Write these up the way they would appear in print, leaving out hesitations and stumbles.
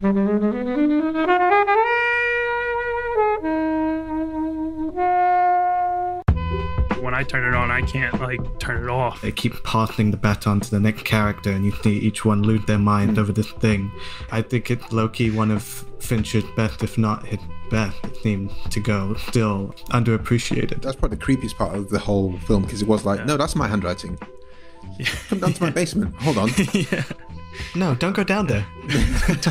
When I turn it on, I can't, turn it off. They keep passing the baton to the next character, and you see each one lose their mind over this thing. I think it's low-key one of Fincher's best, if not his best, it seemed to go. Still underappreciated. That's probably the creepiest part of the whole film, because it was like, no, that's my handwriting. Yeah. Come down to my basement. Hold on. Yeah. No, don't go down there.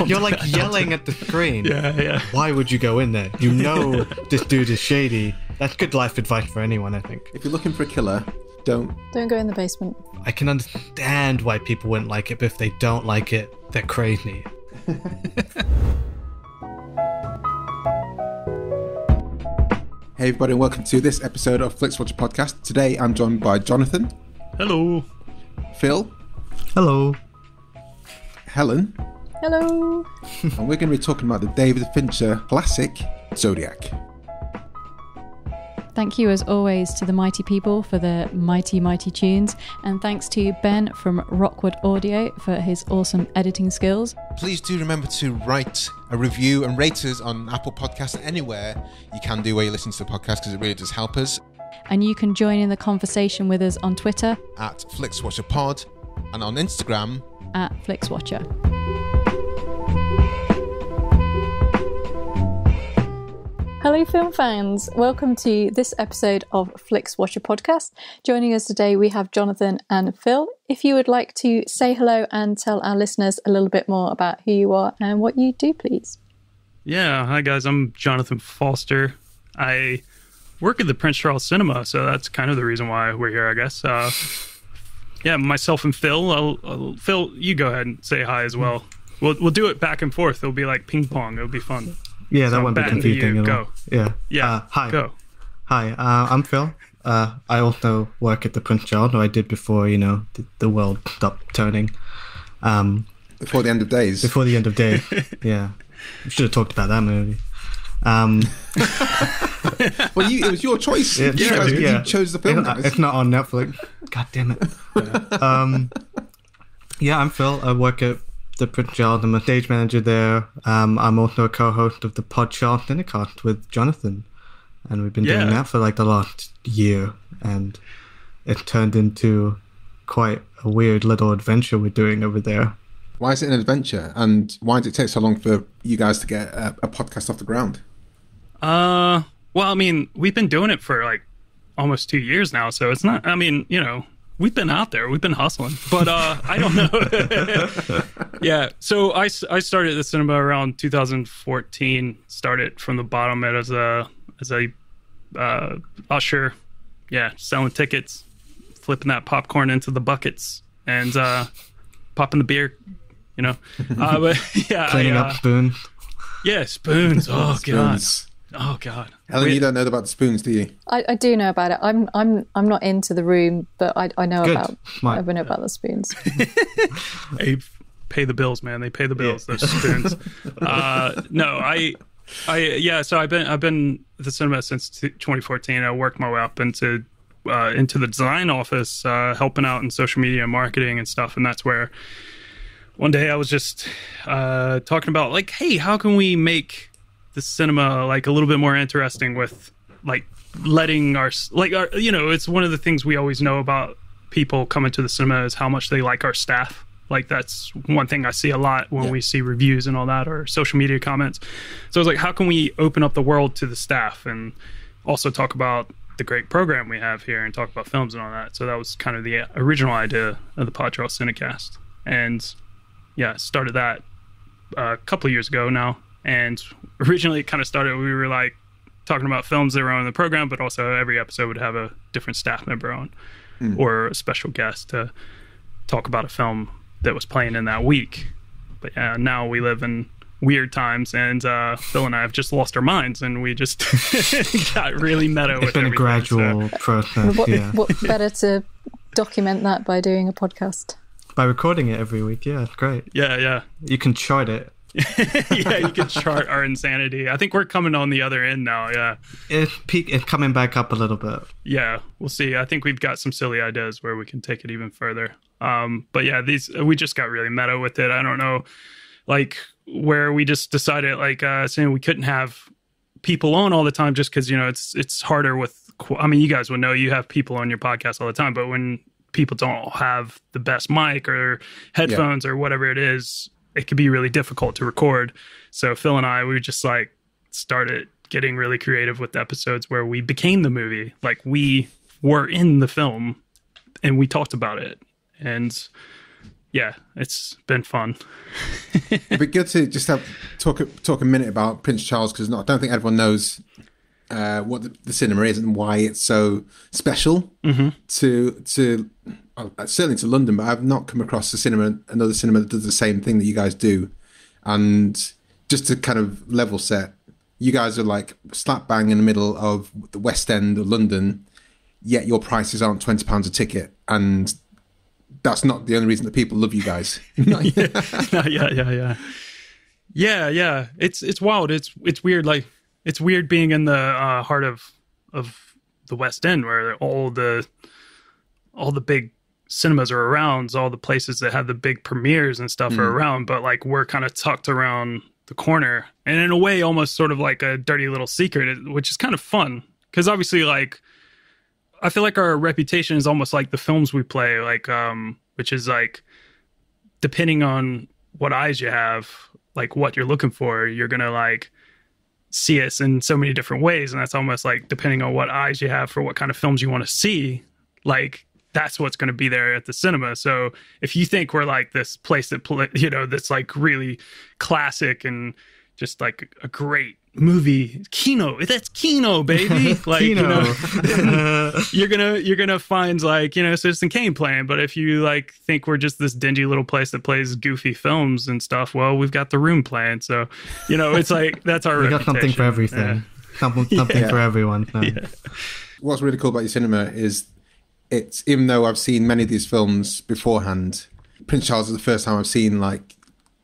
You're yelling at the screen. Yeah. Why would you go in there? You know this dude is shady. That's good life advice for anyone, I think. If you're looking for a killer, don't go in the basement. I can understand why people wouldn't like it, but if they don't like it, they're crazy. Hey everybody, and welcome to this episode of FlixWatcher Podcast. Today I'm joined by Jonathan. Hello. Phil. Hello. Helen. Hello. And we're going to be talking about the David Fincher classic, Zodiac. Thank you as always to the mighty people for their mighty tunes, and thanks to Ben from Rockwood Audio for his awesome editing skills. Please do remember to write a review and rate us on Apple Podcasts, anywhere you can do where you listen to the podcast, because it really does help us. And you can join in the conversation with us on Twitter at FlixWatcherPod and on Instagram at FlixWatcher. Hello film fans, welcome to this episode of FlixWatcher Podcast. Joining us today we have Jonathan and Phil. If you would like to say hello and tell our listeners a little bit more about who you are and what you do, please. Yeah, hi guys, I'm Jonathan Foster. I work at the Prince Charles Cinema, so that's kind of the reason why we're here, I guess. Yeah, myself and Phil. Phil, you go ahead and say hi as well. We'll do it back and forth. It'll be like ping pong. It'll be fun. Yeah, that won't be confusing at all. Go. Yeah. Hi. Go. Hi, I'm Phil. I also work at the Prince Charles, or I did before, the world stopped turning. Before the end of days. Before the end of days, yeah. We should have talked about that movie. Well, it was your choice. You chose the film. It's not on Netflix. God damn it. Yeah, I'm Phil. I work at the Prince Charles. I'm a stage manager there. I'm also a co-host of the Pod Charles Cinecast with Jonathan, and we've been doing that for the last year, and it turned into quite a weird little adventure we're doing over there. Why is it an adventure, and why did it take so long for you guys to get a podcast off the ground? Well, I mean, we've been doing it for almost 2 years now, so it's not, we've been out there, we've been hustling, but I don't know. Yeah, so I started the cinema around 2014, started from the bottom as a usher, selling tickets, flipping that popcorn into the buckets, and popping the beer, but yeah, cleaning up spoons. Yeah, spoons. Oh Spoons. God. Oh God. Helen, you don't know about the spoons, do you? I do know about it. I'm not into the room, but I know about the spoons. Hey, pay the bills, man. They pay the bills. Those spoons. So I've been at the cinema since 2014. I worked my way up into the design office, helping out in social media and marketing and stuff. And that's where one day I was just talking about hey, how can we make the cinema a little bit more interesting with letting our it's one of the things we always know about people coming to the cinema is how much they like our staff. That's one thing I see a lot when we see reviews and all that, or social media comments. So I was like, how can we open up the world to the staff and also talk about the great program we have here and talk about films and all that. So that was kind of the original idea of the Pod Charles Cinecast. And started that a couple of years ago now. And originally it kind of started, we were talking about films that were on the program, but also every episode would have a different staff member on or a special guest to talk about a film that was playing in that week. But now we live in weird times, and Phil and I have just lost our minds, and we just got really meta with it. It's been a gradual process. What better to document that by doing a podcast? By recording it every week, it's great. Yeah. You can chart it. Yeah, you can chart our insanity. I think we're coming on the other end now, It's coming back up a little bit. Yeah, we'll see. I think we've got some silly ideas where we can take it even further. But we just got really meta with it. I don't know, where we just decided like saying we couldn't have people on all the time just because, it's harder with, you guys would know you have people on your podcast all the time, but when people don't have the best mic or headphones or whatever it is, it can be really difficult to record. So Phil and I, we just like started getting really creative with episodes where we became the movie. Like we were in the film and we talked about it. And yeah, it's been fun. It'd be good to just talk a minute about Prince Charles, because I don't think everyone knows what the cinema is and why it's so special to certainly to London, but I've not come across another cinema that does the same thing that you guys do. And just to kind of level set, you guys are like slap bang in the middle of the West End of London, yet your prices aren't £20 a ticket, and that's not the only reason that people love you guys. Yeah. It's wild. It's weird. Like it's weird being in the heart of the West End, where all the big cinemas are around, all the places that have the big premieres and stuff are around, but like we're kind of tucked around the corner, and in a way almost sort of like a dirty little secret, which is kind of fun because obviously like I feel like our reputation is almost like the films we play, like which is like depending on what eyes you have, like what you're looking for, you're gonna like see us in so many different ways, and that's almost like depending on what eyes you have for what kind of films you want to see, like that's what's going to be there at the cinema. So if you think we're like this place that that's like really classic and just like a great movie, that's Kino, baby. Like Kino. you're gonna find like Citizen Kane playing. But if you like think we're just this dingy little place that plays goofy films and stuff, well, we've got The Room playing. So it's like that's our we reputation. got something for everything. Something for everyone. So. Yeah. What's really cool about your cinema is it's, even though I've seen many of these films beforehand, Prince Charles is the first time I've seen like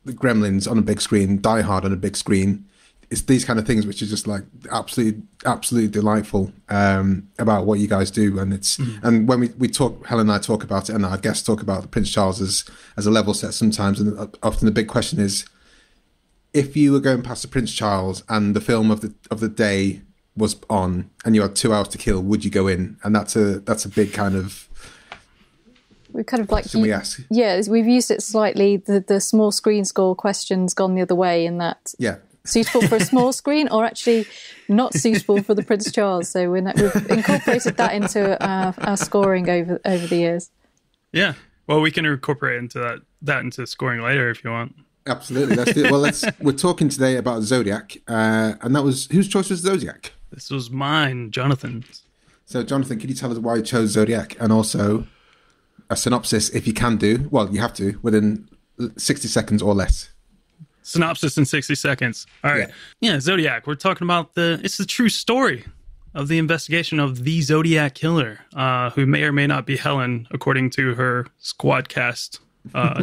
the Gremlins on a big screen, Die Hard on a big screen. It's these kind of things which are just like absolutely delightful about what you guys do. And it's and when we talk, Helen and I talk about it, and our guests talk about the Prince Charles as a level set sometimes, and often the big question is, if you were going past the Prince Charles and the film of the day was on and you had 2 hours to kill, would you go in? And that's a big kind of we kind of like we ask. Yeah, we've used it slightly. The small screen score question's gone the other way in that. Yeah. Suitable for a small screen, or actually not suitable for the Prince Charles. So we've incorporated that into our scoring over the years. Yeah, well, we can incorporate into that into scoring later if you want. Absolutely, let's do it. Well, we're talking today about Zodiac, and that was, whose choice was Zodiac? This was mine, Jonathan's. So, Jonathan, can you tell us why you chose Zodiac, and also a synopsis, if you can do? Well, you have to within 60 seconds or less. Synopsis in 60 seconds. All right. Yeah, Zodiac. We're talking about it's the true story of the investigation of the Zodiac killer, who may or may not be Helen, according to her Squadcast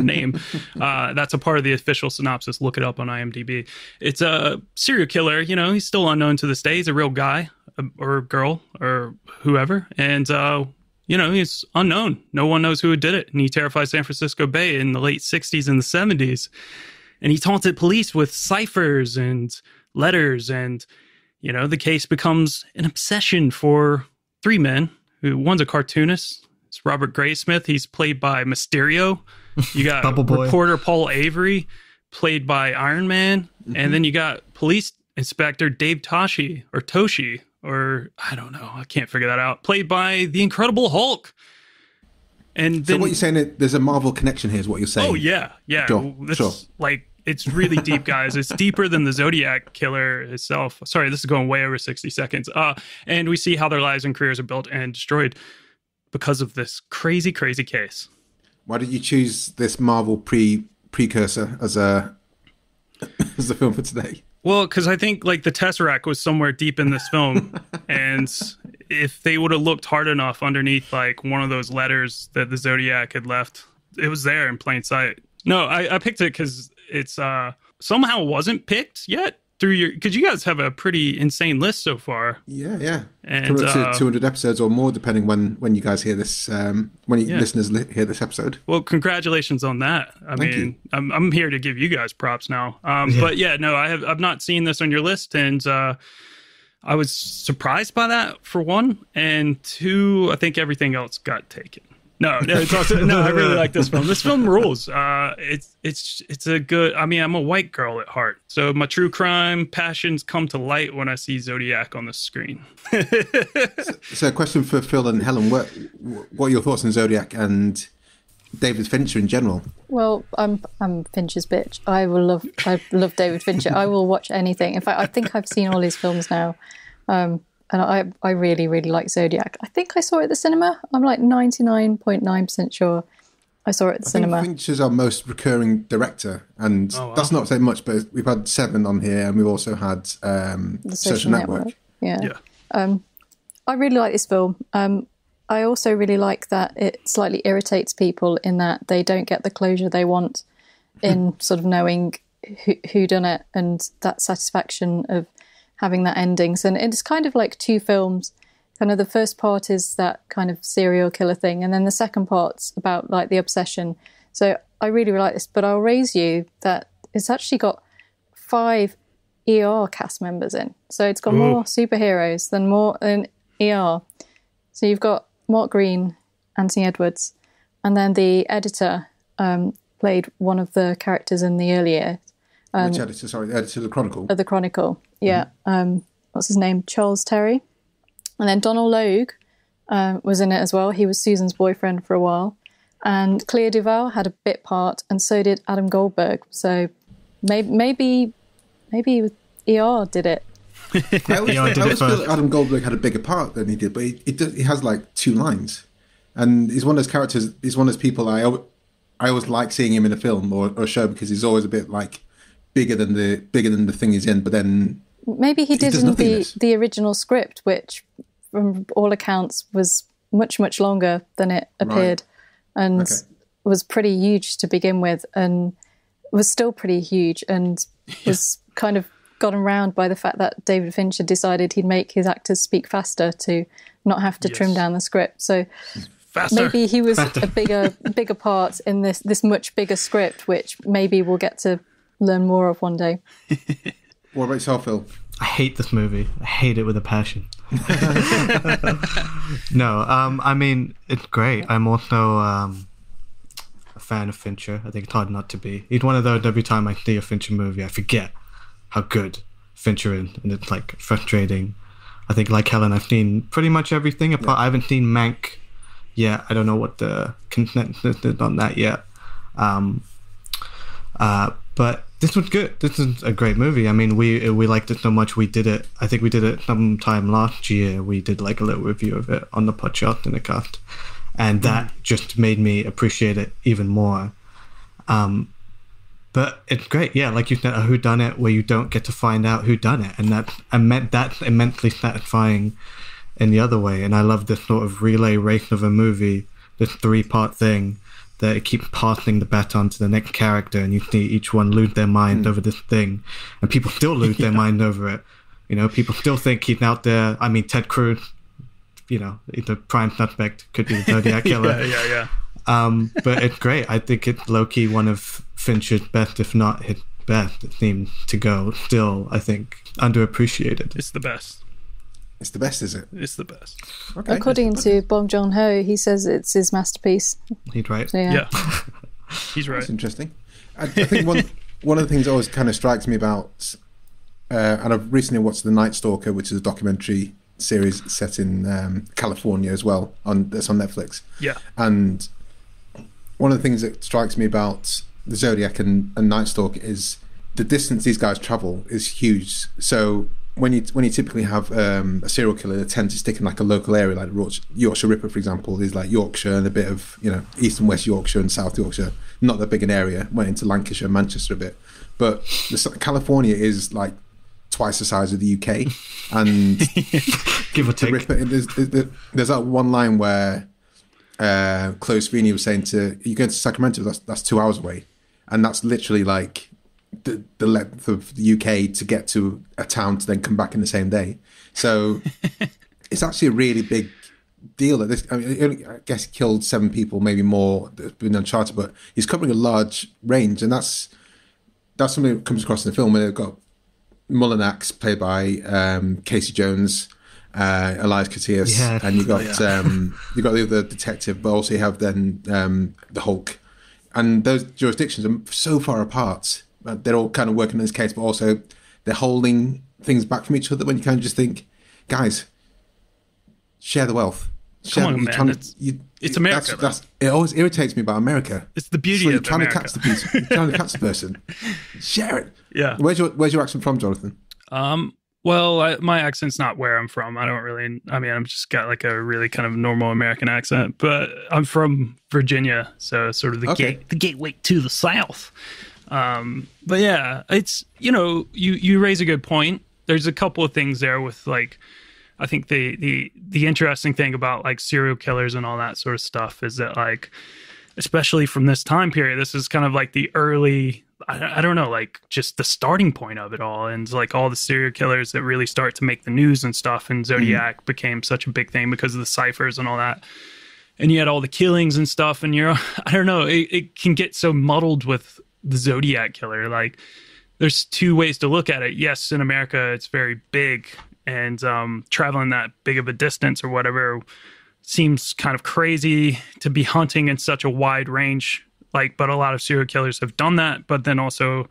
name. That's a part of the official synopsis. Look it up on IMDb. It's a serial killer. He's still unknown to this day. He's a real guy or girl or whoever. And, he's unknown. No one knows who did it. And he terrified San Francisco Bay in the late 60s and the 70s. And he taunted police with ciphers and letters. And, the case becomes an obsession for 3 men. One's a cartoonist. It's Robert Graysmith. He's played by Mysterio. You got reporter Paul Avery, played by Iron Man. And then you got police inspector Dave Toshi, or I don't know. I can't figure that out. Played by the Incredible Hulk. And then, so what you're saying, is there's a Marvel connection here is what you're saying? Oh, yeah. Sure. Like, it's really deep, guys. It's deeper than the Zodiac killer itself. Sorry, this is going way over 60 seconds. And we see how their lives and careers are built and destroyed because of this crazy, crazy case. Why did you choose this Marvel precursor as the film for today? Well, because I think like the Tesseract was somewhere deep in this film, and if they would have looked hard enough underneath like one of those letters that the Zodiac had left, it was there in plain sight. No, I picked it because it's somehow wasn't picked yet through because you guys have a pretty insane list so far. Yeah. And coming up to 200 episodes or more, depending when you guys hear this, listeners hear this episode. Well, congratulations on that. Thank you. I'm here to give you guys props now. But yeah, no, I've not seen this on your list, and I was surprised by that for one, and two, I think everything else got taken. No, it's also I really like this film. This film rules. It's a good. I mean, I'm a white girl at heart, so my true crime passions come to light when I see Zodiac on the screen. So, a question for Phil and Helen: What are your thoughts on Zodiac and David Fincher in general? Well, I'm Fincher's bitch. I love David Fincher. I will watch anything. In fact, I think I've seen all his films now. And I really, really like Zodiac. I think I saw it at the cinema. I'm like 99.9% sure I saw it at the cinema. I think Fincher's our most recurring director. And that's not saying much, but we've had Seven on here, and we've also had The Social Network. Yeah. I really like this film. I also really like that it slightly irritates people in that they don't get the closure they want in sort of knowing who done it, and that satisfaction of having that endings. And it's kind of like two films. Kind of the first part is that kind of serial killer thing, and then the second part's about like the obsession. So I really, really like this, but I'll raise you that it's actually got 5 ER cast members in. So it's got more superheroes than ER. So you've got Mark Green, Anthony Edwards, and then the editor played one of the characters in the earlier. Which editor? Sorry, the editor of the Chronicle. Of the Chronicle, yeah. What's his name? Charles Terry. And then Donald Logue was in it as well. He was Susan's boyfriend for a while. And Clea Duvall had a bit part, and so did Adam Goldberg. So maybe ER did it. I always feel that Adam Goldberg had a bigger part than he did, but he has like 2 lines. And he's one of those characters, he's one of those people I always like seeing him in a film or a show, because he's always a bit like bigger than the thing he's in, but then maybe he didn't the original script, which from all accounts was much, much longer than it appeared, and was pretty huge to begin with, and was still pretty huge, and was kind of gotten around by the fact that David Fincher decided he'd make his actors speak faster to not have to trim down the script. So maybe he was a bigger part in this much bigger script, which maybe we'll get to learn more of one day. What about yourself, Phil? I hate this movie. I hate it with a passion. No, I mean, it's great. I'm also a fan of Fincher. I think it's hard not to be. He's one of those, every time I see a Fincher movie, I forget how good Fincher is, and it's like frustrating. I think, like Helen, I've seen pretty much everything. I haven't seen Mank yet. I don't know what the consensus is on that yet. But this was good. This is a great movie. I mean, we liked it so much. We did it. I think we did it sometime last year. We did like a little review of it on the podcast in the cast, and that just made me appreciate it even more. But it's great. Yeah, like you said, a whodunit where you don't get to find out who done it, and that's immensely satisfying in the other way. And I love this sort of relay race of a movie, this 3-part thing, that it keeps passing the baton to the next character, and you see each one lose their mind over this thing, and people still lose their mind over it. You know, people still think he's out there. I mean, Ted Cruz, you know, the prime suspect, could be the Zodiac killer. Yeah. But it's great. I think it's low-key one of Fincher's best, if not his best. It seems to go. Still, I think, underappreciated. It's the best. It's the best, is it? It's the best. Okay. According to Bong Joon-ho, he says it's his masterpiece. He's right. So, yeah. He's right. That's interesting. I think one of the things that always kind of strikes me about, and I've recently watched The Night Stalker, which is a documentary series set in California as well, that's on Netflix. Yeah. And one of the things that strikes me about the Zodiac and Night Stalker is the distance these guys travel is huge. So when you typically have a serial killer, they tend to stick in like a local area, like Yorkshire Ripper, for example, is like Yorkshire and a bit of, you know, East and West Yorkshire and South Yorkshire. Not that big an area. Went into Lancashire and Manchester a bit, but California is like twice the size of the UK, and give or take. There's that one line where Chloe Svini was saying "You going to Sacramento? That's 2 hours away," and that's literally like the length of the UK to get to a town to then come back in the same day. So it's actually a really big deal. That this, I mean, I guess he killed 7 people, maybe more, that's been uncharted, but he's covering a large range, and that's something that comes across in the film where they've got Mullinax, played by Casey Jones, Elias Koteas, and you got you got the other detective, but also you have then the Hulk, and those jurisdictions are so far apart. They're all kind of working on this case, but also they're holding things back from each other. When you kind of just think, guys, share the wealth. Come on, man. It's America. It always irritates me about America. It's the beauty of trying America. To catch the piece, you're trying to catch the person. Share it. Yeah. Where's your accent from, Jonathan? Well, my accent's not where I'm from. I'm just got like a really kind of normal American accent, but I'm from Virginia, so sort of the gateway to the South. But yeah, it's, you raise a good point. There's a couple of things there with like, I think the interesting thing about like serial killers and all that sort of stuff is that like, especially from this time period, this is kind of like the early, I don't know, like just the starting point of it all. And like all the serial killers that really start to make the news and stuff. And Zodiac became such a big thing because of the ciphers and all that. And you had all the killings and stuff. And I don't know, it can get so muddled with the Zodiac killer. Like there's 2 ways to look at it. Yes, in America, it's very big, and traveling that big of a distance or whatever seems kind of crazy to be hunting in such a wide range. Like, but a lot of serial killers have done that. But then also,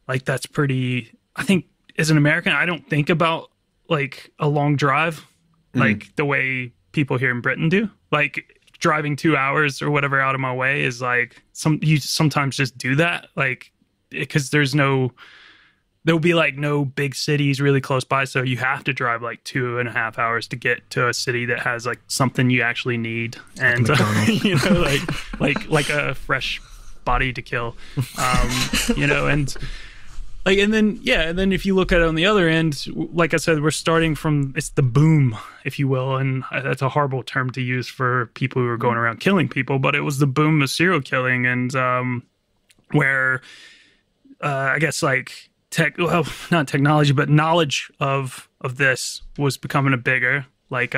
like, that's pretty, I think, as an American, I don't think about like a long drive, like the way people here in Britain do. Like driving 2 hours or whatever out of my way is like, you sometimes just do that. Like, because there'll be like no big cities really close by. So you have to drive like 2.5 hours to get to a city that has like something you actually need. And, like a fresh body to kill, and like, and then if you look at it on the other end, like I said, we're starting from, it's the boom, if you will. And that's a horrible term to use for people who are going around killing people, but it was the boom of serial killing. And, where, I guess like, not technology, but knowledge of this was becoming a bigger, like,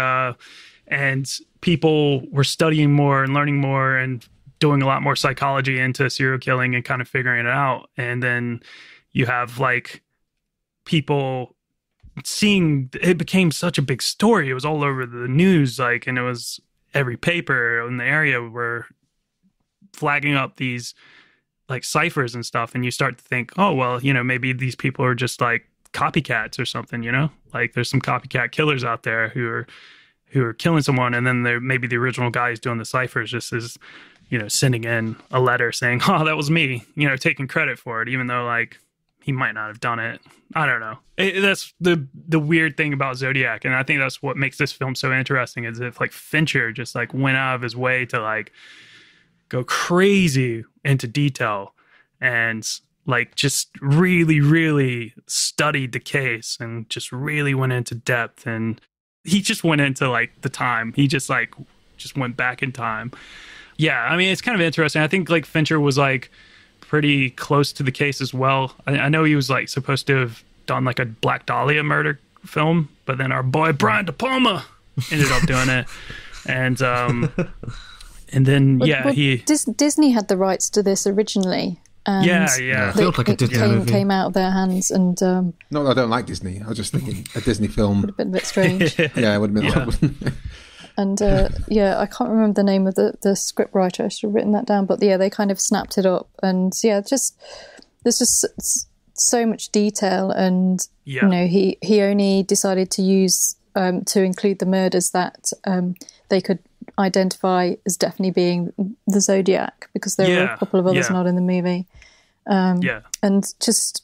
and people were studying more and learning more and doing a lot more psychology into serial killing and kind of figuring it out. And then you have like people seeing, it became such a big story. It was all over the news, like, and it was every paper in the area were flagging up these like ciphers and stuff, and you start to think, oh well, maybe these people are just like copycats or something, like there's some copycat killers out there who are killing someone, and then there maybe the original guy who's doing the ciphers just is sending in a letter saying, oh, that was me, taking credit for it, even though like he might not have done it. I don't know. That's the weird thing about Zodiac, and I think that's what makes this film so interesting, is if like Fincher just like went out of his way to like go crazy into detail and like just really, really studied the case and just really went into depth. And he just went into like the time. He just went back in time. Yeah, I mean, it's kind of interesting. I think like Fincher was like pretty close to the case as well. I know he was like supposed to have done like a Black Dahlia murder film, but then our boy Brian De Palma ended up doing it. And then, Disney had the rights to this originally. And yeah. It felt like a Disney movie. Came out of their hands, and not that I don't like Disney. I was just thinking a Disney film would have been a bit strange. Yeah, it would have been. And I can't remember the name of the script writer. I should have written that down. But yeah, they kind of snapped it up, and there's just so much detail, and he only decided to use to include the murders that they could identify as definitely being the Zodiac, because there were a couple of others not in the movie. And just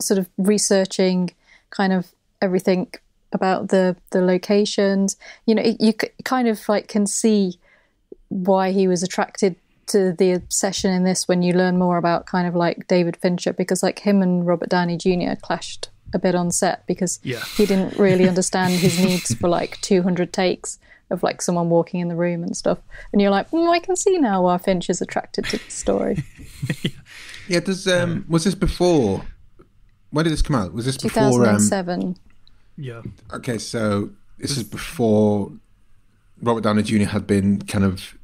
sort of researching kind of everything about the locations, you kind of like can see why he was attracted to the obsession in this when you learn more about kind of like David Fincher, because like him and Robert Downey Jr. clashed a bit on set because he didn't really understand his needs for like 200 takes of like someone walking in the room and stuff. And you're like, I can see now why Finch is attracted to the story. Yeah, was this before? When did this come out? Was this before 2007? Yeah. Okay, so this is before Robert Downey Jr. had been kind of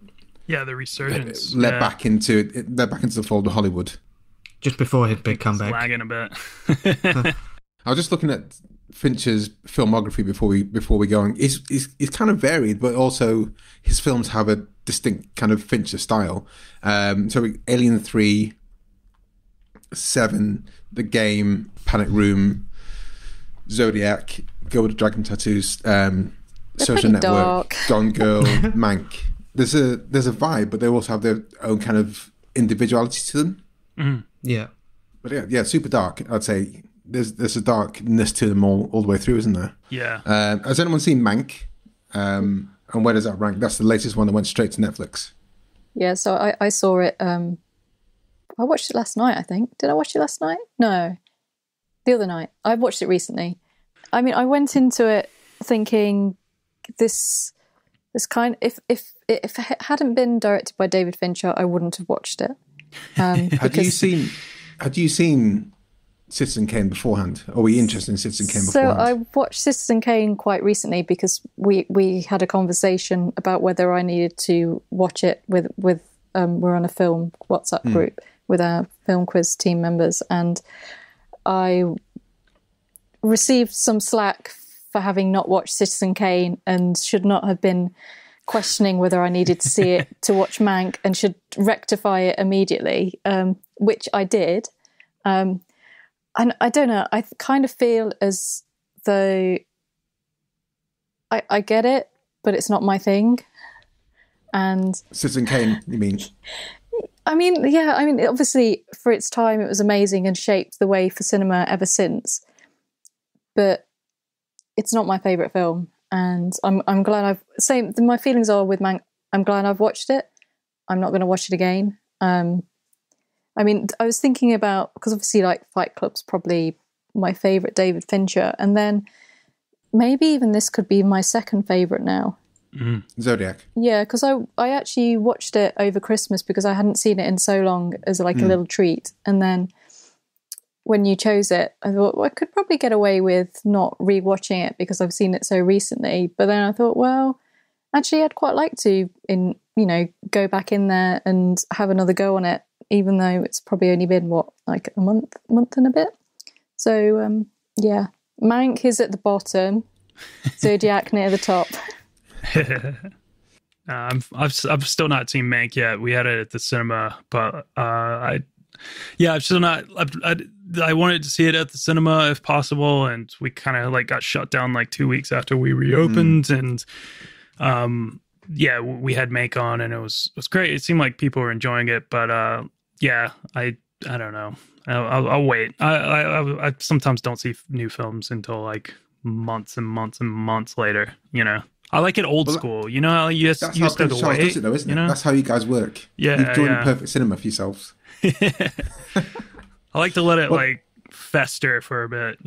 the resurgence led back into the fold of Hollywood. Just before his big comeback. Lagging a bit. I was just looking at Fincher's filmography before we go on. He's kind of varied, but also his films have a distinct kind of Fincher style. So Alien 3, 7, The Game, Panic Room, Zodiac, Girl with the Dragon Tattoos, Social Network, dark. Gone Girl, Mank. There's a vibe, but they also have their own kind of individuality to them. Mm. Yeah. But yeah, super dark. I'd say there's a darkness to them all the way through, isn't there? Yeah. Has anyone seen Mank? And where does that rank? That's the latest one that went straight to Netflix. Yeah, so I saw it. I watched it last night, I think. Did I watch it last night? No. The other night. I watched it recently. I mean, I went into it thinking this kind if it hadn't been directed by David Fincher, I wouldn't have watched it. Had you seen Citizen Kane beforehand? Or were you interested in Citizen Kane beforehand? So I watched Citizen Kane quite recently because we had a conversation about whether I needed to watch it with we're on a film WhatsApp group with our film quiz team members, and I received some slack for having not watched Citizen Kane and should not have been questioning whether I needed to see it to watch Mank and should rectify it immediately, which I did. And I don't know, I kind of feel as though I get it, but it's not my thing. And Citizen Kane, you mean? I mean, obviously for its time it was amazing and shaped the way for cinema ever since. But it's not my favourite film. And I'm glad my feelings are with Mank. I'm glad I've watched it. I'm not going to watch it again. I mean, I was thinking about, because obviously like Fight Club's probably my favourite David Fincher, and then maybe even this could be my second favourite now. Mm-hmm. Zodiac. Yeah, because I actually watched it over Christmas because I hadn't seen it in so long as like a little treat. And then when you chose it, I thought, well, I could probably get away with not rewatching it because I've seen it so recently. But then I thought, well, actually I'd quite like to go back in there and have another go on it, even though it's probably only been like a month and a bit. So yeah, Mank is at the bottom, Zodiac near the top. I've still not seen Mank yet. We had it at the cinema, but I've still not. I wanted to see it at the cinema if possible, and we kind of like got shut down like 2 weeks after we reopened, and we had Mank on, and it was great. It seemed like people were enjoying it, but I don't know. I'll wait. I sometimes don't see new films until like months and months and months later. I like it old school. You know how you used to wait? Does it though, isn't it? That's how you guys work. Yeah, you've joined the perfect cinema for yourselves. I like to let it like fester for a bit.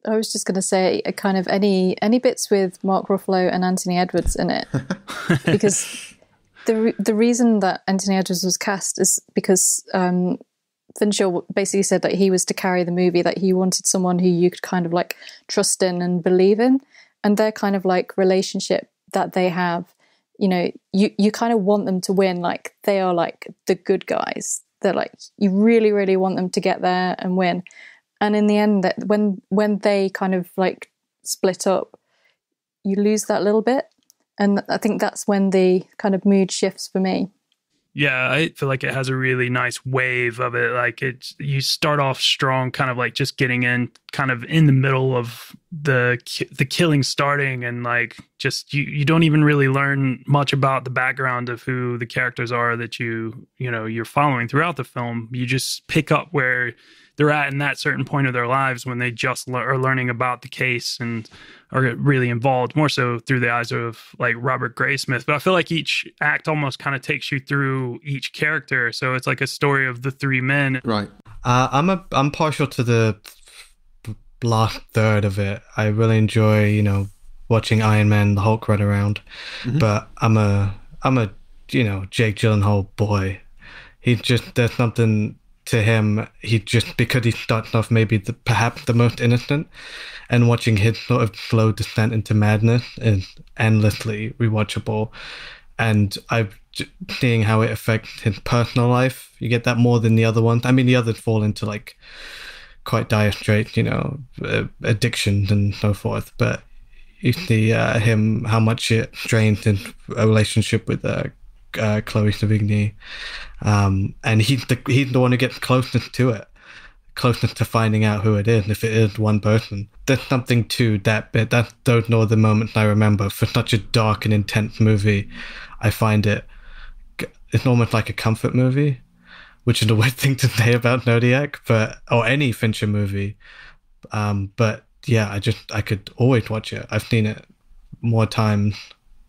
I was just going to say, kind of any bits with Mark Ruffalo and Anthony Edwards in it, because the reason that Anthony Edwards was cast is because Fincher basically said that he was to carry the movie, that he wanted someone who you could kind of like trust in and believe in, and their kind of like relationship that they have, you kind of want them to win. Like they are like the good guys. They're like, you really, really want them to get there and win. And in the end, that when they kind of like split up, you lose that little bit. And I think that's when the kind of mood shifts for me. Yeah, I feel like it has a really nice wave of it. Like you start off strong, kind of like just getting in, kind of in the middle of the killing starting, and like just you don't even really learn much about the background of who the characters are that you're following throughout the film. You just pick up where they're at in that certain point of their lives when they just are learning about the case and are really involved, more so through the eyes of like Robert Graysmith. But I feel like each act almost kind of takes you through each character, so it's like a story of the three men. Right. I'm partial to the last third of it. I really enjoy watching Iron Man and the Hulk run around. But I'm a Jake Gyllenhaal boy. There's something to him. Because he starts off maybe perhaps the most innocent, and watching his sort of slow descent into madness is endlessly rewatchable. And seeing how it affects his personal life, you get that more than the other ones. I mean, the others fall into like quite dire straits, addictions and so forth. But you see him, how much it strains his relationship with Chloe Sevigny, and he's the one who gets closest to it, closest to finding out who it is, if it is one person. There's something to that bit. Those are the moments I remember. For such a dark and intense movie, I find it's almost like a comfort movie, which is a weird thing to say about Zodiac, or any Fincher movie. But yeah, I could always watch it. I've seen it more times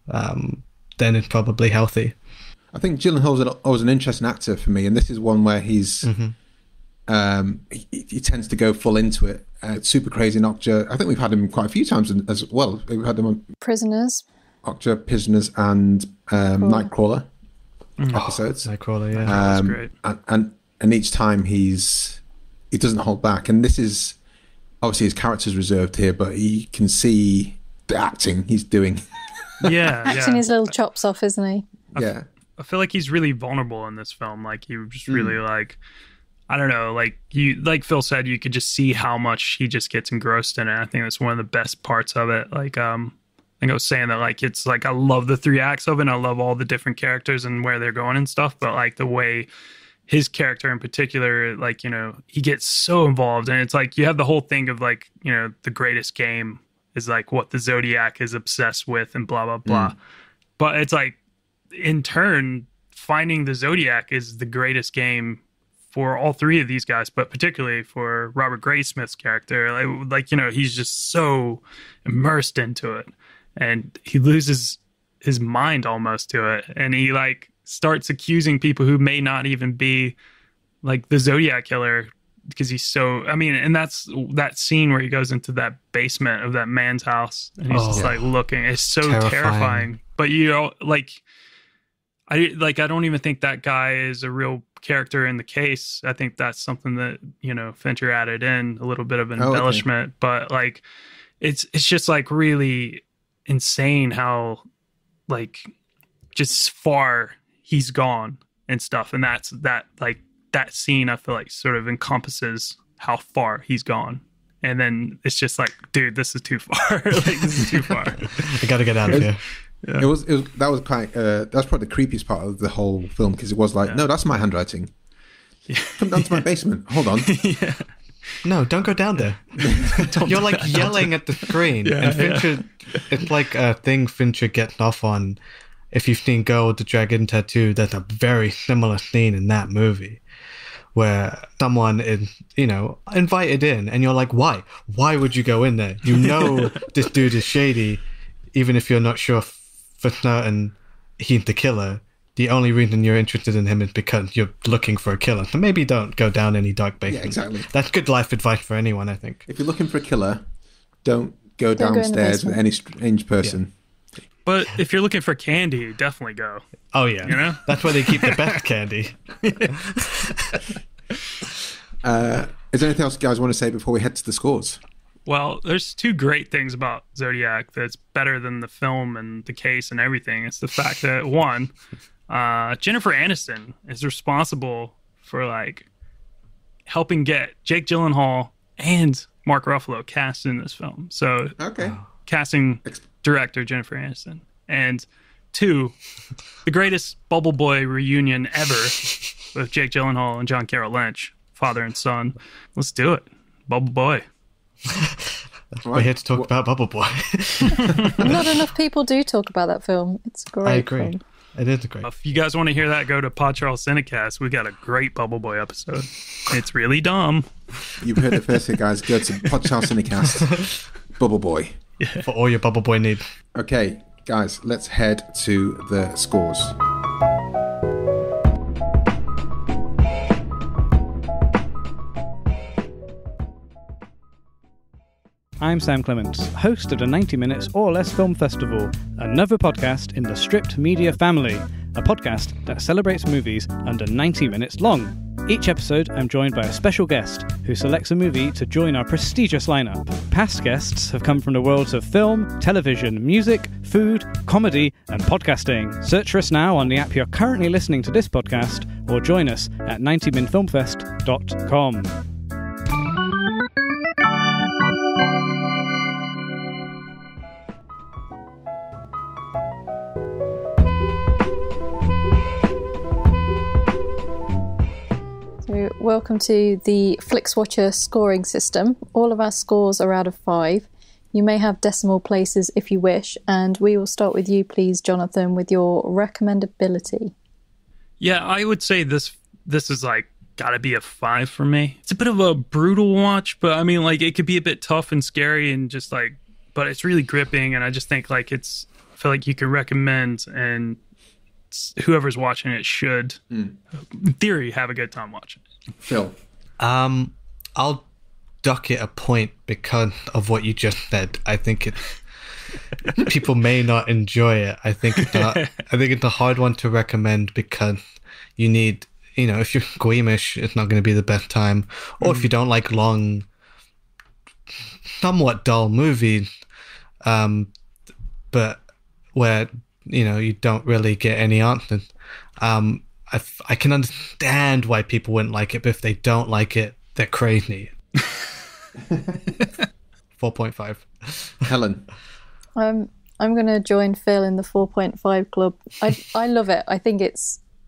than it's probably healthy. I think Gyllenhaal's always an interesting actor for me, and this is one where he's he tends to go full into it. Super crazy in Okja. I think we've had him quite a few times as well. We've had him on Prisoners, Okja, Prisoners, and Nightcrawler episodes. Nightcrawler, yeah, that's great. And each time he doesn't hold back. And this is obviously his character's reserved here, but he can see the acting he's doing. Yeah, acting his little chops off, isn't he? Yeah. I feel like he's really vulnerable in this film. Like he just really I don't know, like Phil said, you could just see how much he just gets engrossed in it. I think that's one of the best parts of it. Like I think I was saying that like it's like I love the 3 acts of it, and I love all the different characters and where they're going and stuff, but like the way his character in particular, like, he gets so involved, and it's like you have the whole thing of like, the greatest game is like what the Zodiac is obsessed with and blah blah blah. But it's like in turn, finding the Zodiac is the greatest game for all 3 of these guys, but particularly for Robert Graysmith's character. Like he's just so immersed into it, and he loses his mind almost to it, and he like starts accusing people who may not even be like the Zodiac killer, because he's so, and that's that scene where he goes into that basement of that man's house, and he's just like looking. It's so terrifying. But I don't even think that guy is a real character in the case. I think that's something that, Fincher added in a little bit of an embellishment. But like, it's just like really insane how like just far he's gone and stuff. And that scene, I feel like sort of encompasses how far he's gone. And then it's just like, dude, this is too far. Like, this is too far. I gotta get out of here. Yeah. That was quite. That's probably the creepiest part of the whole film, because it was like, no, that's my handwriting. Yeah. Come down to my basement. Hold on. Yeah. No, don't go down there. You're like yelling at the screen, and Fincher. It's like a thing Fincher gets off on. If you've seen Girl with the Dragon Tattoo, there's a very similar scene in that movie where someone is, invited in, and you're like, why? Why would you go in there? This dude is shady, even if you're not sure for certain he's the killer. The only reason you're interested in him is because you're looking for a killer. So maybe don't go down any dark basement. Yeah, exactly. That's good life advice for anyone, I think. If you're looking for a killer, don't go downstairs with any strange person. Yeah. But if you're looking for candy, definitely go. Oh, yeah. That's where they keep the best candy. Is there anything else you guys want to say before we head to the scores? Well, there's 2 great things about Zodiac that's better than the film and the case and everything. It's the fact that, one, Jennifer Aniston is responsible for like helping get Jake Gyllenhaal and Mark Ruffalo cast in this film. So, casting director Jennifer Aniston. And 2, the greatest Bubble Boy reunion ever with Jake Gyllenhaal and John Carroll Lynch, father and son. Let's do it. Bubble Boy. We're here to talk about Bubble Boy. Not enough people do talk about that film. It's a great. I agree. Film. It is a great. If you guys want to hear that, go to Pod Charles Cinecast. We got a great Bubble Boy episode. It's really dumb. You've heard it first here, guys. Go to Pod Charles Cinecast. Bubble Boy. Yeah. For all your Bubble Boy needs. Okay, guys, let's head to the scores. I'm Sam Clements, host of the 90 Minutes or Less Film Festival, another podcast in the Stripped Media family, a podcast that celebrates movies under 90 minutes long. Each episode, I'm joined by a special guest who selects a movie to join our prestigious lineup. Past guests have come from the worlds of film, television, music, food, comedy, and podcasting. Search for us now on the app you're currently listening to this podcast, or join us at 90minfilmfest.com. So, welcome to the FlixWatcher scoring system. All of our scores are out of 5. You may have decimal places if you wish, and we will start with you, please, Jonathan, with your recommendability. Yeah, I would say this is like gotta be a 5 for me. It's a bit of a brutal watch, but I mean, like, it could be a bit tough and scary and just like, but it's really gripping, and I just think like I feel like you could recommend, and whoever's watching it should, in theory, have a good time watching it. Phil? I'll dock it a point because of what you just said. I think people may not enjoy it. I think it's a hard one to recommend because you need, if you're squeamish, it's not going to be the best time. Or if you don't like long, somewhat dull movies, but where you don't really get any answers. I can understand why people wouldn't like it, but if they don't like it, they're crazy. 4.5. Helen? I'm going to join Phil in the 4.5 club. I love it. I think it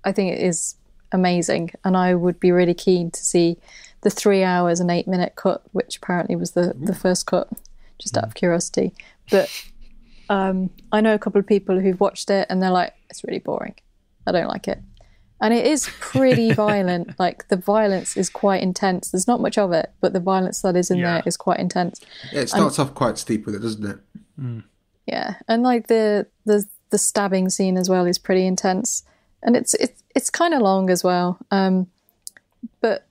is amazing, and I would be really keen to see the 3 hours and 8-minute cut, which apparently was the first cut, just out of curiosity. But I know a couple of people who've watched it and they're like, it's really boring. I don't like it. And it is pretty violent. Like, the violence is quite intense. There's not much of it, but the violence that is in there is quite intense. Yeah, it starts off quite steep with it, doesn't it? Yeah, and like the stabbing scene as well is pretty intense, and it's kind of long as well. But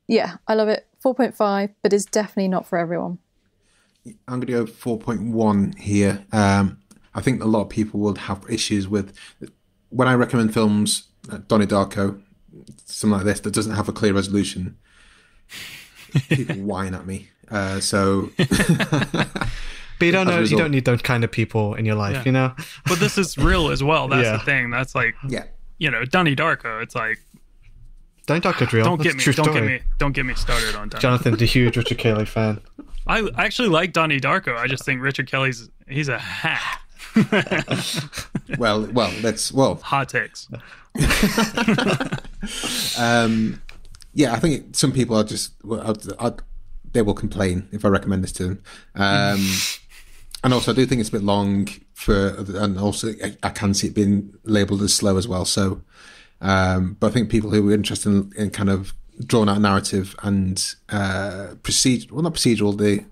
yeah, I love it. 4.5, but it's definitely not for everyone. I'm going to go 4.1 here. I think a lot of people will have issues with when I recommend films, Donnie Darko, something like this that doesn't have a clear resolution. People whine at me. So, but you don't need those kind of people in your life, But this is real as well. That's the thing. That's like, Donnie Darko. It's like, Donnie Darko's real. Don't get me started on Donnie. Jonathan's a huge Richard Kelly fan. I actually like Donnie Darko. I just think Richard Kelly's he's a hack. well, hot takes. I think some people are just they will complain if I recommend this to them. And also, I do think it's a bit long and also I can see it being labelled as slow as well. So, but I think people who are interested in kind of drawn out narrative and not procedural,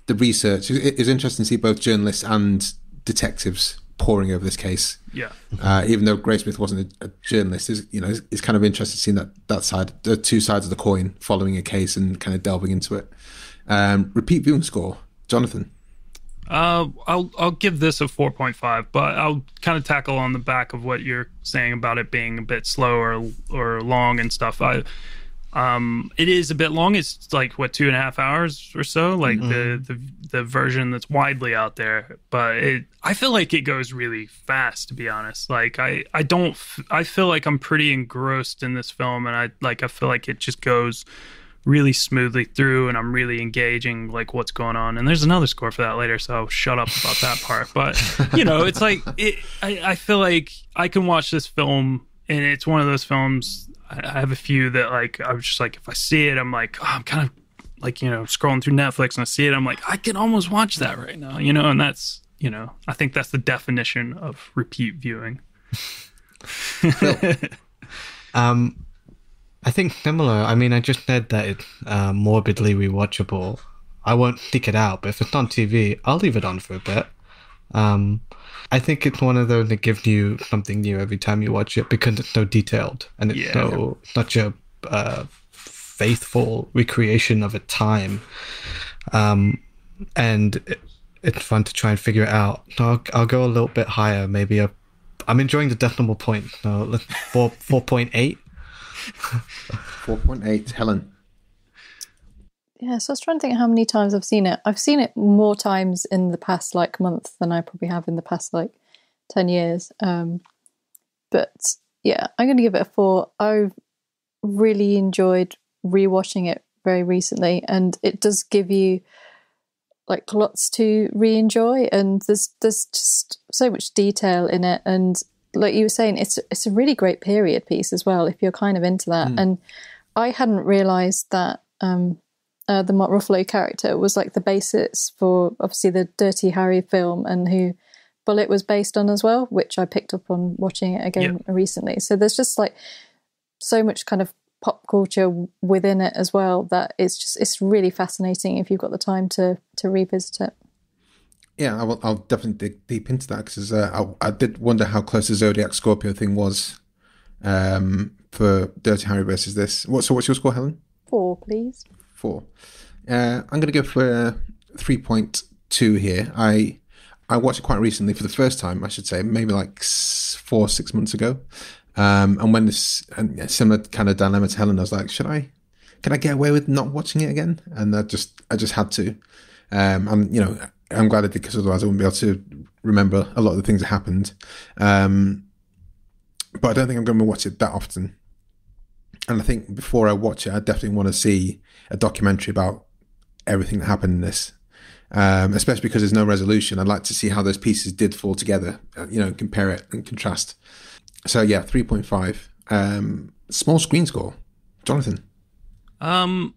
the research is interesting to see both journalists and detectives poring over this case. Yeah. Even though Graysmith wasn't a journalist, it's kind of interesting seeing that side, the two sides of the coin, following a case and kind of delving into it. Repeat viewing score, Jonathan. I'll give this a 4.5, but I'll kind of tackle on the back of what you're saying about it being a bit slow or long and stuff. It is a bit long. It's like 2.5 hours or so, like the version that's widely out there. But I feel like it goes really fast, to be honest. Like I feel like I'm pretty engrossed in this film, and I feel like it just goes really smoothly through, and I'm really engaging like what's going on. And there's another score for that later, so I'll shut up about that part. But it's like I feel like I can watch this film, and it's one of those films. I have a few that like I was just like, if I see it, I'm like, I'm kind of like scrolling through Netflix and I see it, I'm like, I can almost watch that right now, and that's I think that's the definition of repeat viewing. I think similar. I mean, I just said that it's morbidly rewatchable. I won't stick it out, but if it's on TV, I'll leave it on for a bit. I think it's one of those that gives you something new every time you watch it because it's so detailed and it's such a faithful recreation of a time. and it's fun to try and figure it out. So I'll go a little bit higher, maybe I'm enjoying the decimal point. So let's 4.8. 4.8. Helen. Yeah, so I was trying to think how many times I've seen it. I've seen it more times in the past month than I probably have in the past 10 years. But yeah, I'm going to give it a 4. I've really enjoyed rewatching it very recently, and it does give you lots to re-enjoy, and there's just so much detail in it, and like you were saying, it's a really great period piece as well if you're kind of into that. And I hadn't realised that the Mark Ruffalo character was the basis for obviously the Dirty Harry film, and who Bullitt was based on as well, which I picked up on watching it again recently. So there's just so much kind of pop culture within it as well that it's really fascinating if you've got the time to revisit it. Yeah, I'll definitely dig deep into that, because I did wonder how close the Zodiac Scorpio thing was for Dirty Harry versus this. So what's your score, Helen? 4, please. 4. I'm going to go for 3.2 here. I watched it quite recently for the first time, I should say, maybe 4-6 months ago. And when this similar kind of dilemma to Helen, I was like, can I get away with not watching it again? And I just had to. I'm glad I did, because otherwise I wouldn't be able to remember a lot of the things that happened. But I don't think I'm going to watch it that often. And I think before I watch it, I definitely want to see a documentary about everything that happened in this. Especially because there's no resolution. I'd like to see how those pieces did fall together, compare it and contrast. So yeah, 3.5. Small screen score. Jonathan. I'll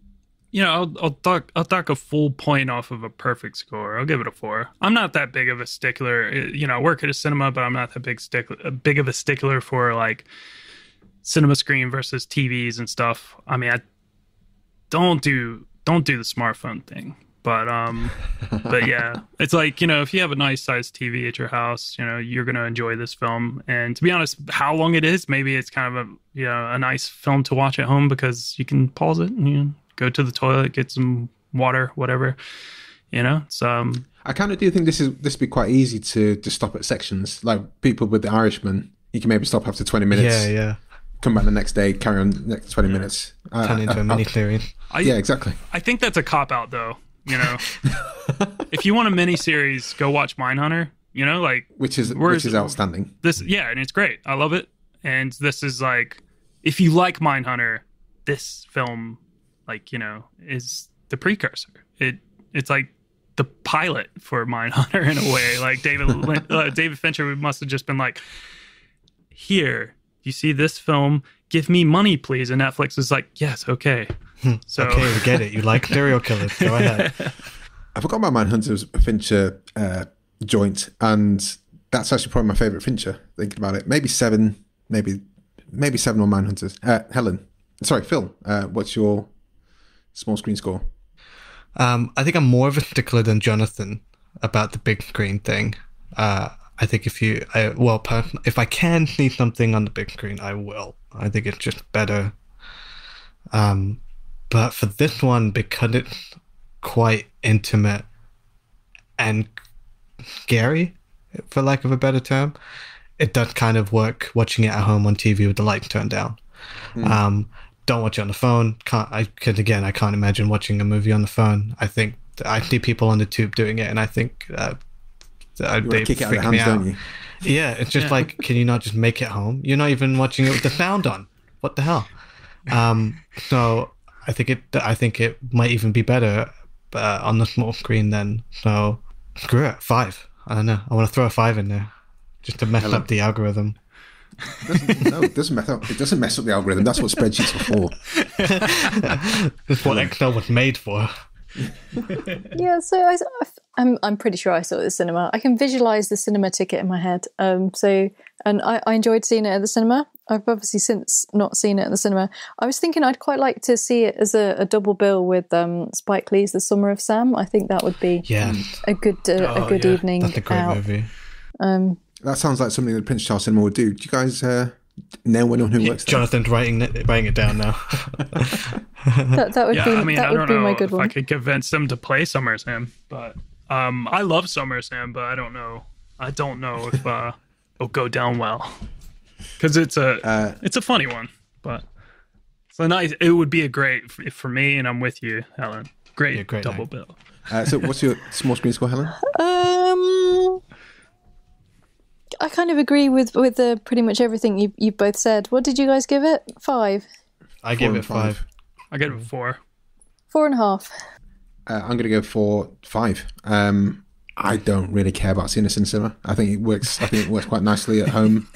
dock a full point off of a perfect score. I'll give it a 4. I'm not that big of a stickler. I work at a cinema, but I'm not that big of a stickler for cinema screen versus TVs and stuff. I mean, I don't do the smartphone thing. But yeah, it's if you have a nice sized TV at your house, you're going to enjoy this film. And to be honest, how long it is, maybe it's kind of a nice film to watch at home, because you can pause it and go to the toilet, get some water, whatever, So I kind of do think this would be quite easy to stop at sections. Like people with The Irishman, you can maybe stop after 20 minutes. Yeah. Come back the next day, carry on the next 20 minutes. Turn into a mini-series. Yeah, exactly. I think that's a cop-out, though. If you want a mini series, go watch Mindhunter. Which is outstanding. And it's great. I love it. And this is if you like Mindhunter, this film, is the precursor. It's the pilot for Mindhunter in a way. David Fincher must have just been here, you see this film, give me money, please. And Netflix is yes, okay. So okay, we get it. You like serial killers. Go ahead. I forgot about Mindhunter's Fincher joint, and that's actually probably my favourite Fincher, thinking about it. Maybe 7 on Mindhunters. Phil, what's your small screen score? I think I'm more of a stickler than Jonathan about the big screen thing. I think if I can see something on the big screen, I will. I think it's just better. But for this one, because it's quite intimate and scary, for lack of a better term, it does kind of work watching it at home on TV with the lights turned down. Don't watch it on the phone. I can't imagine watching a movie on the phone. I think I see people on the tube doing it, and I think they kick it out of hands, don't you? Yeah, it's just can you not just make it home? You're not even watching it with the sound on. What the hell? So I think it might even be better on the small screen then. So screw it, 5. I don't know. I want to throw a 5 in there just to mess up the algorithm. It doesn't mess up. It doesn't mess up the algorithm. That's what spreadsheets are for. That's what Excel was made for. Yeah, so I'm pretty sure I saw it at the cinema. I can visualize the cinema ticket in my head. I enjoyed seeing it at the cinema. I've obviously since not seen it at the cinema. I was thinking I'd quite like to see it as a double bill with Spike Lee's The Summer of Sam. I think that would be a good evening. That's a great movie. That sounds like something that Prince Charles Cinema would do. Do you guys No one who works there. Jonathan's writing it down now. that would be I would be my good if one. I could convince them to play SummerSlam, but I love SummerSlam, but I don't know if it'll go down well because it's a funny one, but so nice. It would be a great for me, and I'm with you, Helen. Great double bill. So what's your small screen score, Helen? I kind of agree with pretty much everything you both said. What did you guys give it? 5? I give it 5. I give it 4. 4.5. I'm going to go for 5. I don't really care about seeing this in cinema. I think it works quite nicely at home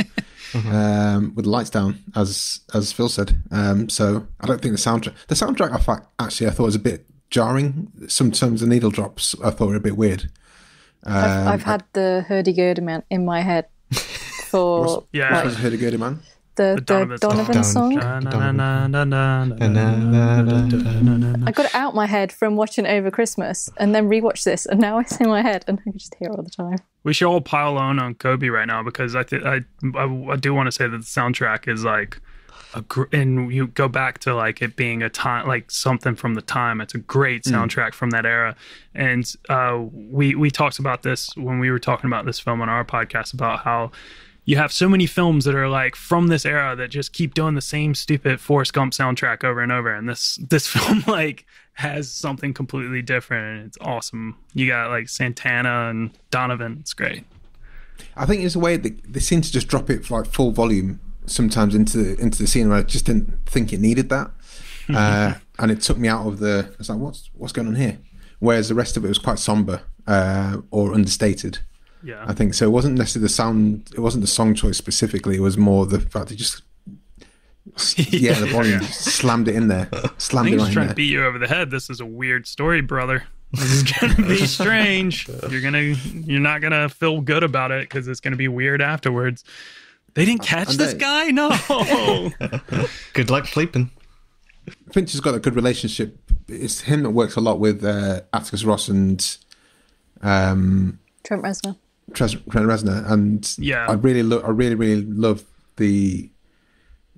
with the lights down, as Phil said. So I don't think the soundtrack. I thought was a bit jarring. Sometimes the needle drops I thought were a bit weird. I've had the hurdy-gurdy man in my head for what's the hurdy-gurdy man? The Donovan song. I got it out my head from watching it over Christmas and then rewatched this, and now it's in my head and I can just hear it all the time. We should all pile on Kobe right now because I do want to say that the soundtrack is like and you go back to like it being a time, like something from the time. It's a great soundtrack from that era. And we talked about this when we were talking about this film on our podcast, about how you have so many films that are like from this era that just keep doing the same stupid Forrest Gump soundtrack over and over. And this film like has something completely different, and it's awesome. You got like Santana and Donovan. It's great. I think it's a way that they seem to just drop it for like full volume sometimes into the scene where I just didn't think it needed that. And it took me out of I was like, what's going on here? Whereas the rest of it was quite somber or understated. Yeah, I think so. It wasn't necessarily the sound. It wasn't the song choice specifically. It was more the fact they just the volume just slammed it in there. Slammed it right in there. Trying to beat you over the head. This is a weird story, brother. This is gonna be strange. You're not gonna feel good about it because it's gonna be weird afterwards. They didn't catch this guy? No. Good luck sleeping. Finch has got a good relationship. It's him that works a lot with Atticus Ross and Trent Reznor. And I really love the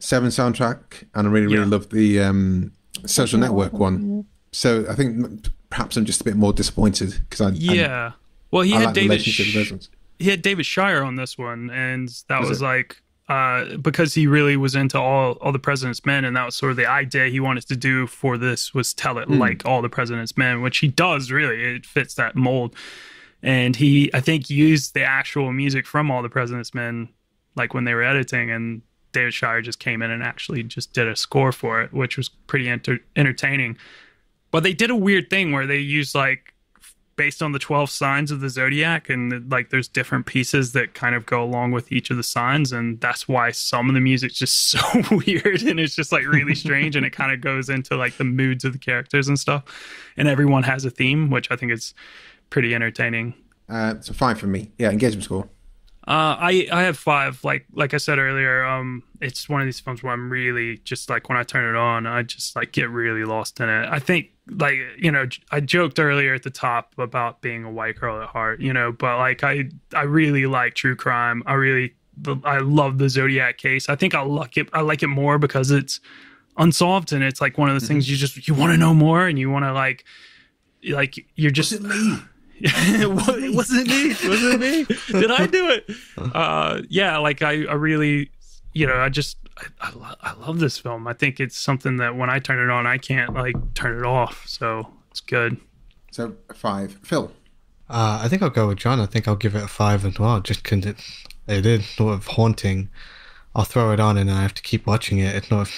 Seven soundtrack, and I really love the Social Network one. Yeah. So I think perhaps I'm just a bit more disappointed because he had David Shire on this one, and that was like because he really was into all the President's Men, and that was sort of the idea he wanted to do for this, was tell it like all the President's Men, which he does really. It fits that mold. And he, I think, used the actual music from All the President's Men, like when they were editing, and David Shire just came in and actually just did a score for it, which was pretty entertaining. But they did a weird thing where they used, like, based on the 12 signs of the Zodiac, and like there's different pieces that kind of go along with each of the signs, and that's why some of the music's just so weird, and it's just like really strange, and it kind of goes into like the moods of the characters and stuff, and everyone has a theme, which I think is pretty entertaining. So 5 for me. Yeah, engagement score. I have 5. Like I said earlier, it's one of these films where I'm really just like, when I turn it on, I just like get really lost in it. I think, like, you know, I joked earlier at the top about being a white girl at heart, you know, but like I really like true crime. I love the Zodiac case. I think I like it more because it's unsolved, and it's like one of those things you want to know more, and you want to like you're just. Was it me? Was it me? Did I do it? Like I really, you know, I love this film. I think it's something that when I turn it on, I can't like turn it off. So it's good. So 5. Phil? I think I'll go with John. I think I'll give it a 5 as well, just because it is sort of haunting. I'll throw it on and I have to keep watching it. It's sort of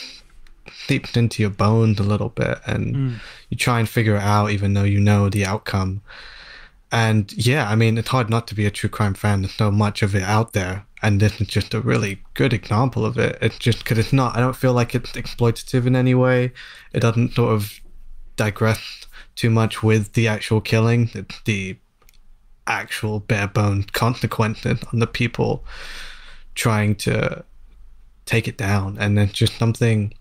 seeps into your bones a little bit, and you try and figure it out even though you know the outcome. And yeah, I mean, it's hard not to be a true crime fan. There's so much of it out there, and this is just a really good example of it. It's just because it's not, I don't feel like it's exploitative in any way. It doesn't sort of digress too much with the actual killing. It's the actual bare bones consequences on the people trying to take it down, and it's just something,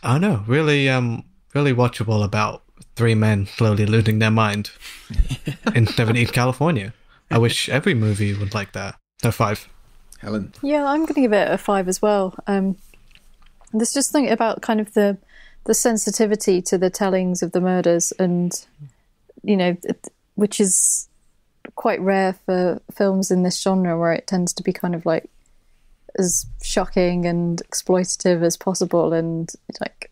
I don't know, really watchable about 3 men slowly losing their mind in 70s California. I wish every movie was like that. No, 5. Helen? Yeah, I'm going to give it a 5 as well. There's just something about kind of the sensitivity to the tellings of the murders, and which is quite rare for films in this genre, where it tends to be kind of like as shocking and exploitative as possible, and like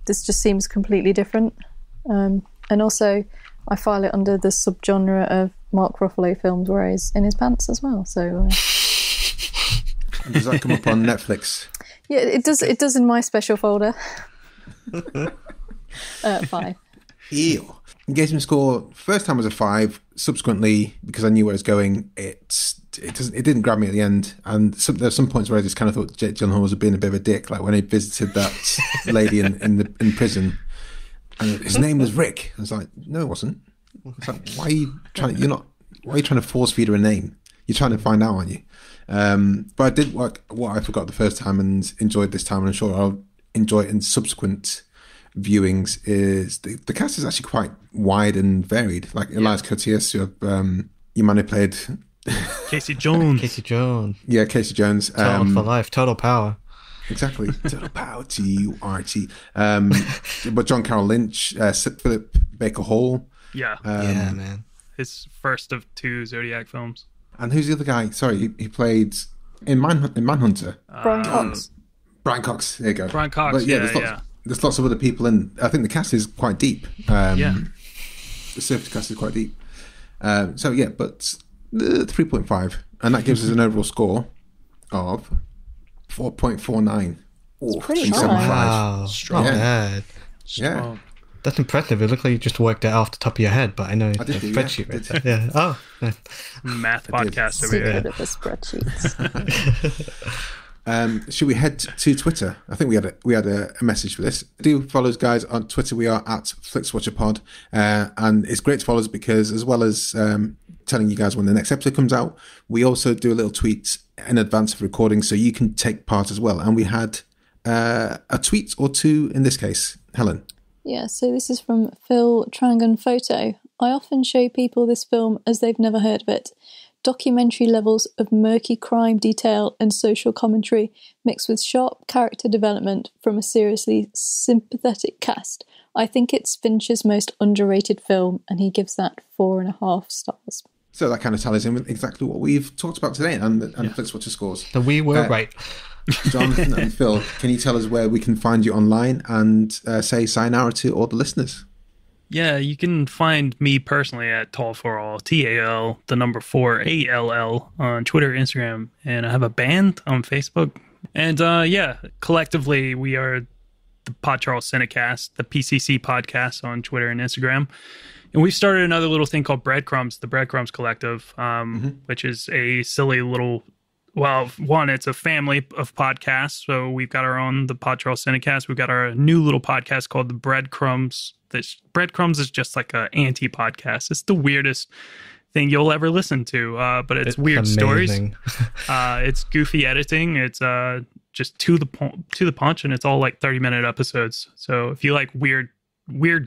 this just seems completely different. And also, I file it under the subgenre of Mark Ruffalo films where he's in his pants as well. So, does that come up on Netflix? Yeah, it does. It does in my special folder. 5. Ew. Engagement score, first time was a 5. Subsequently, because I knew where it was going, it didn't grab me at the end. And there were some points where I just kind of thought Jake Gyllenhaal was being a bit of a dick, like when he visited that lady in prison, and his name was Rick. I was like, no, it wasn't. It's like, why are you trying to force feed her a name? You're trying to find out, aren't you? But I did what I forgot the first time and enjoyed this time, and I'm sure I'll enjoy it in subsequent viewings. Is the cast is actually quite wide and varied. Like Elias Koteas, your man who played Casey Jones. Casey Jones. Yeah, Casey Jones. Total for life. Total power. Exactly. Total power to you, Archie. But John Carroll Lynch, Philip Baker Hall. Yeah. Yeah, man. His first of 2 Zodiac films. And who's the other guy? Sorry, he played in Manhunter. Brian Cox. Brian Cox. There you go. Brian Cox. But there's lots of other people in. I think the cast is quite deep. The surface cast is quite deep. But 3.5, and that gives us an overall score of 4.49. It's pretty high. Wow, Strong. not bad. Yeah. That's impressive. It looked like you just worked it off the top of your head, but I know I did the do, spreadsheet yeah. right there. Yeah. Oh. Math podcast over Secret here. of the spreadsheets. Should we head to Twitter? I think we had a message for this. Do follow us, guys, on Twitter. We are at FlixWatcherPod, and it's great to follow us because, as well as telling you guys when the next episode comes out, we also do a little tweet in advance of recording, so you can take part as well. And we had a tweet or two in this case. Helen. Yeah, so this is from Phil Trangan Photo. I often show people this film as they've never heard of it. Documentary levels of murky crime detail and social commentary mixed with sharp character development from a seriously sympathetic cast. I think it's Fincher's most underrated film, and he gives that 4.5 stars. So that kind of tallies in with exactly what we've talked about today and FlixWatcher scores. So we were right. Jonathan and Phil, can you tell us where we can find you online and say sayonara to all the listeners? Yeah, you can find me personally at Tall4All, TAL, the number 4ALL on Twitter, Instagram, and I have a band on Facebook. And collectively we are the Pod Charles Cinecast, the PCC podcast on Twitter and Instagram. And we've started another little thing called Breadcrumbs, the Breadcrumbs Collective, which is a silly little... Well, one, it's a family of podcasts. So we've got our own, the Pod Charles Cinecast. We've got our new little podcast called the Breadcrumbs. This Breadcrumbs is just like an anti-podcast. It's the weirdest thing you'll ever listen to, but it's weird amazing stories. It's goofy editing. It's just to the punch, and it's all like 30-minute episodes. So if you like weird,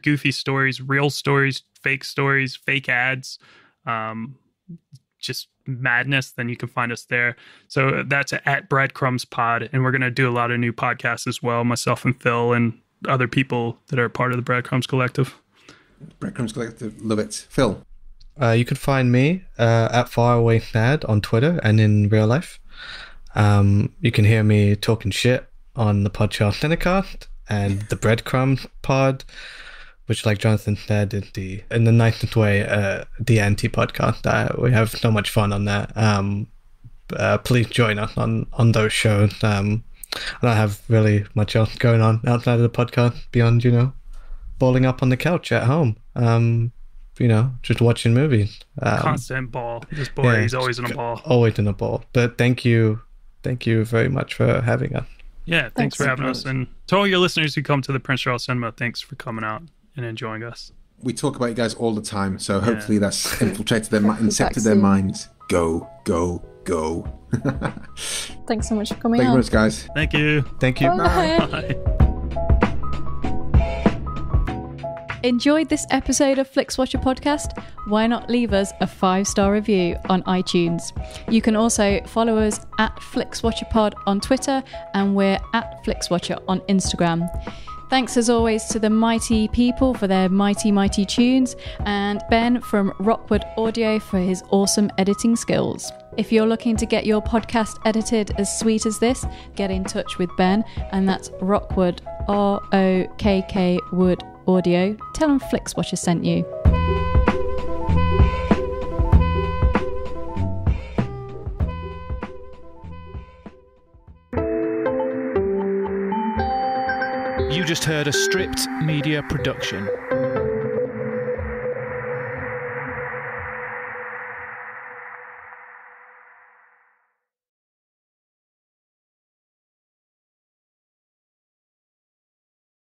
goofy stories, real stories, fake ads, just madness, then you can find us there. So that's at Breadcrumbs Pod, and we're going to do a lot of new podcasts as well, myself and Phil and other people that are part of the Breadcrumbs Collective. Breadcrumbs Collective, love it. Phil? You can find me at FarawayNad on Twitter and in real life. You can hear me talking shit on the Pod Charles Cinecast and the Breadcrumbs Pod, which, like Jonathan said, is in the nicest way, the anti-podcast. We have so much fun on that. Please join us on those shows. I don't have really much else going on outside of the podcast beyond, balling up on the couch at home. Just watching movies. Constant ball. This boy, he's always in a ball. Always in a ball. But thank you very much for having us. Yeah, thanks for having us. And to all your listeners who come to the Prince Charles Cinema, thanks for coming out and enjoying us. We talk about you guys all the time, so hopefully that's infiltrated their incepted their minds. Go, go, go. Thanks so much for coming on. Thank you very much, guys. Thank you. Thank you. Bye. Bye. Enjoyed this episode of FlixWatcher Podcast? Why not leave us a 5-star review on iTunes? You can also follow us at FlixWatcherPod on Twitter, and we're at FlixWatcher on Instagram. Thanks as always to the mighty people for their mighty tunes, and Ben from Rockwood Audio for his awesome editing skills. If you're looking to get your podcast edited as sweet as this, get in touch with Ben, and that's Rockwood, ROKK Wood Audio. Tell them FlixWatcher sent you. You just heard a Stripped Media production.